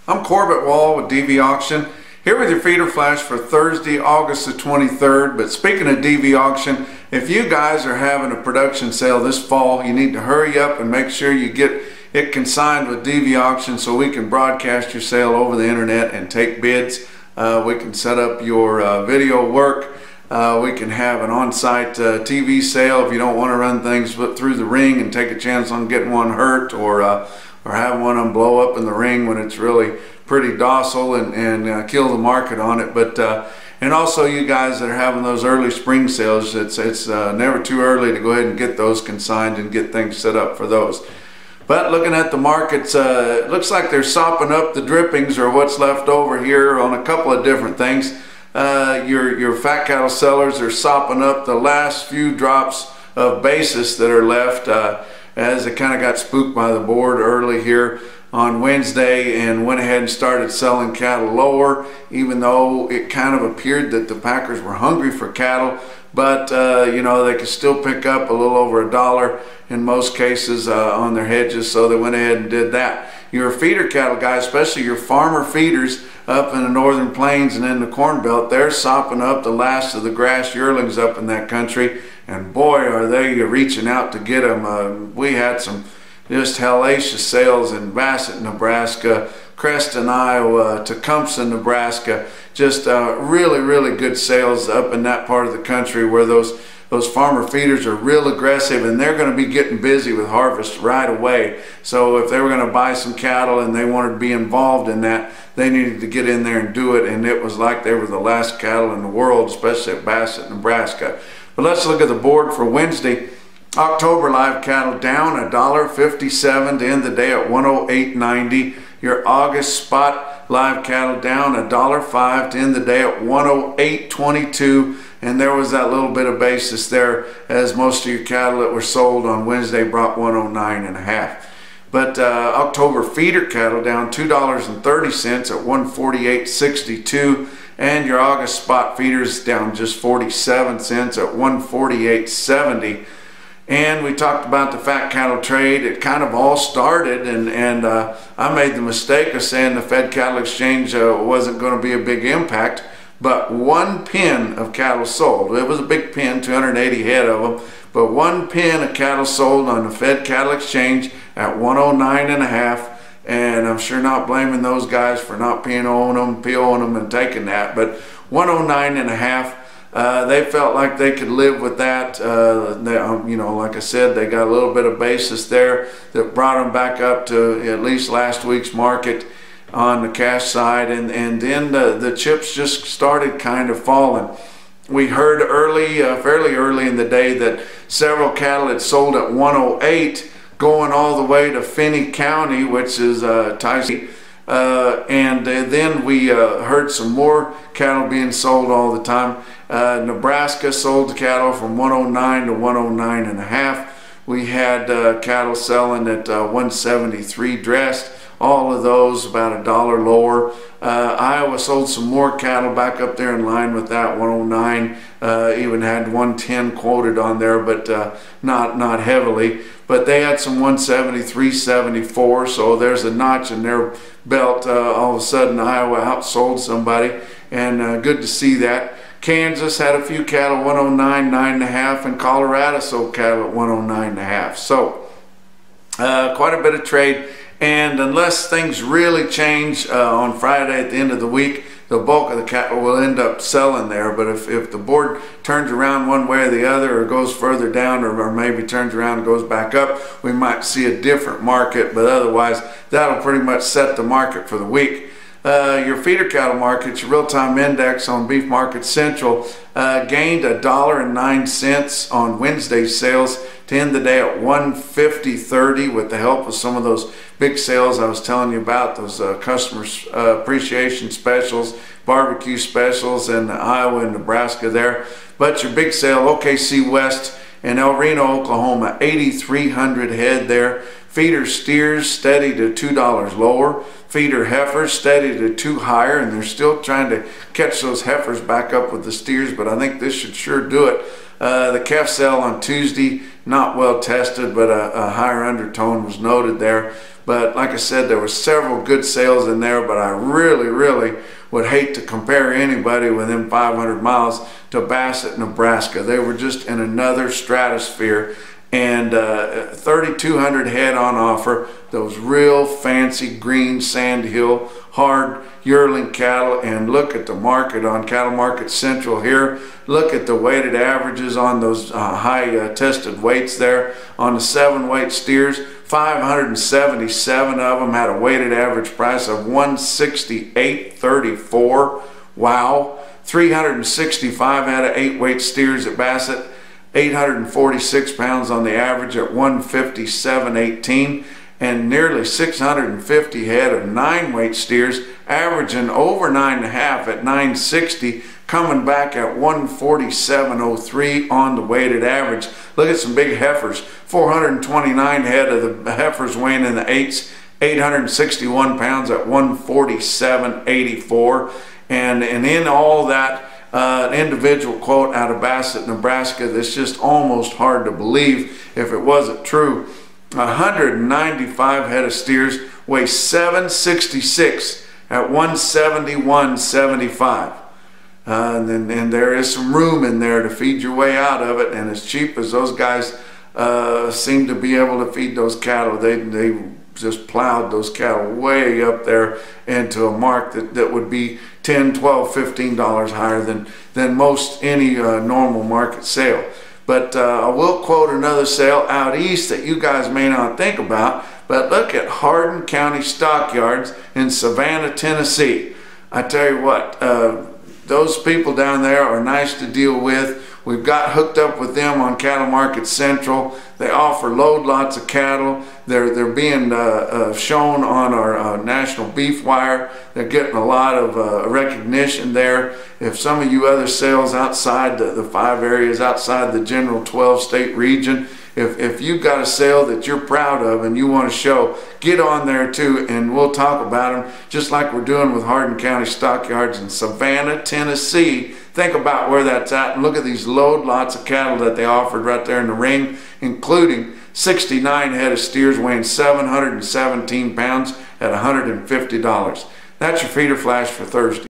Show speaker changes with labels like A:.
A: I'm Corbett Wall with DV Auction, here with your feeder flash for Thursday, August the 23rd. But speaking of DV Auction, if you guys are having a production sale this fall, you need to hurry up and make sure you get it consigned with DV Auction so we can broadcast your sale over the internet and take bids. We can set up your video work. We can have an on-site TV sale if you don't want to run things through the ring and take a chance on getting one hurt, or having one of them blow up in the ring when it's really pretty docile and kill the market on it. But and also, you guys that are having those early spring sales, it's never too early to go ahead and get those consigned and get things set up for those. But looking at the markets, it looks like they're sopping up the drippings or what's left over here on a couple of different things. Your fat cattle sellers are sopping up the last few drops of basis that are left as they kind of got spooked by the board early here on Wednesday and went ahead and started selling cattle lower, even though it kind of appeared that the packers were hungry for cattle. But you know, they could still pick up a little over $1 in most cases on their hedges, so they went ahead and did that. Your feeder cattle guys, especially your farmer feeders up in the northern plains and in the corn belt, they're sopping up the last of the grass yearlings up in that country, and boy are they reaching out to get them. We had some just hellacious sales in Bassett, Nebraska, Creston, Iowa, Tecumseh, Nebraska. Just really good sales up in that part of the country where those farmer feeders are real aggressive, and they're going to be getting busy with harvest right away. So if they were going to buy some cattle and they wanted to be involved in that, they needed to get in there and do it, and it was like they were the last cattle in the world, especially at Bassett, Nebraska. But let's look at the board for Wednesday. October live cattle down $1.57 to end the day at 108.90. Your August spot live cattle down $1.05 to end the day at 108.22. And there was that little bit of basis there, as most of your cattle that were sold on Wednesday brought 109.5. But October feeder cattle down $2.30 at 148.62. And your August spot feeders down just 47 cents at 148.70. And we talked about the fat cattle trade. It kind of all started, and I made the mistake of saying the Fed Cattle Exchange wasn't going to be a big impact, but one pen of cattle sold. It was a big pen, 280 head of them, but one pen of cattle sold on the Fed Cattle Exchange at 109.5, and I'm sure not blaming those guys for not POing them and taking that, but 109.5. They felt like they could live with that. You know, like I said, they got a little bit of basis there that brought them back up to at least last week's market on the cash side, and then the chips just started kind of falling. We heard fairly early in the day that several cattle had sold at 108, going all the way to Finney County, which is Tyson. And then we heard some more cattle being sold all the time. Nebraska sold the cattle from 109 to 109.5. We had cattle selling at 173 dressed. All of those about $1 lower. Iowa sold some more cattle back up there in line with that, 109. Even had 110 quoted on there, but not heavily. But they had some 173.74, so there's a notch in their belt. All of a sudden, Iowa outsold somebody, and good to see that. Kansas had a few cattle 109.9.5, and Colorado sold cattle at 109.5. So quite a bit of trade. And unless things really change on Friday at the end of the week, the bulk of the cattle will end up selling there. But if the board turns around one way or the other, or goes further down, or maybe turns around and goes back up, we might see a different market. But otherwise, that'll pretty much set the market for the week. Your feeder cattle markets, your real-time index on Beef Market Central gained $1.09 on Wednesday's sales to end the day at 150.30 with the help of some of those big sales I was telling you about, those customer appreciation specials, barbecue specials in Iowa and Nebraska there. But your big sale, OKC West in El Reno, Oklahoma, 8,300 head there. Feeder steers steady to $2 lower. Feeder heifers steady to $2 higher, and they're still trying to catch those heifers back up with the steers, but I think this should sure do it. The calf sale on Tuesday, not well tested, but a higher undertone was noted there. But like I said, there were several good sales in there, but I really would hate to compare anybody within 500 miles to Bassett, Nebraska. They were just in another stratosphere. And 3,200 head on offer, those real fancy green sandhill hard yearling cattle. And look at the market on Cattle Market Central here. Look at the weighted averages on those high tested weights there. On the 7-weight steers, 577 of them had a weighted average price of $168.34. Wow. 365 had of 8-weight steers at Bassett, 846 pounds on the average at 157.18, and nearly 650 head of 9-weight steers averaging over 9.5 at 960, coming back at 147.03 on the weighted average. Look at some big heifers, 429 head of the heifers weighing in the 8s, 861 pounds at 147.84, and in all that, an individual quote out of Bassett, Nebraska, that's just almost hard to believe if it wasn't true. 195 head of steers weigh 766 at 171.75. And there is some room in there to feed your way out of it, and as cheap as those guys seem to be able to feed those cattle, they just plowed those cattle way up there into a mark that would be $10, $12, $15 higher than most any normal market sale. But I will quote another sale out east that you guys may not think about, but look at Hardin County Stockyards in Savannah, Tennessee. I tell you what, those people down there are nice to deal with. We've got hooked up with them on Cattle Market Central. They offer load lots of cattle. They're being shown on our national beef wire. They're getting a lot of recognition there. If some of you other sales outside the 5 areas, outside the general 12-state region, if you've got a sale that you're proud of and you want to show, get on there too, and we'll talk about them just like we're doing with Hardin County Stockyards in Savannah, Tennessee. Think about where that's at and look at these load lots of cattle that they offered right there in the ring, including 69 head of steers weighing 717 pounds at $150. That's your feeder flash for Thursday.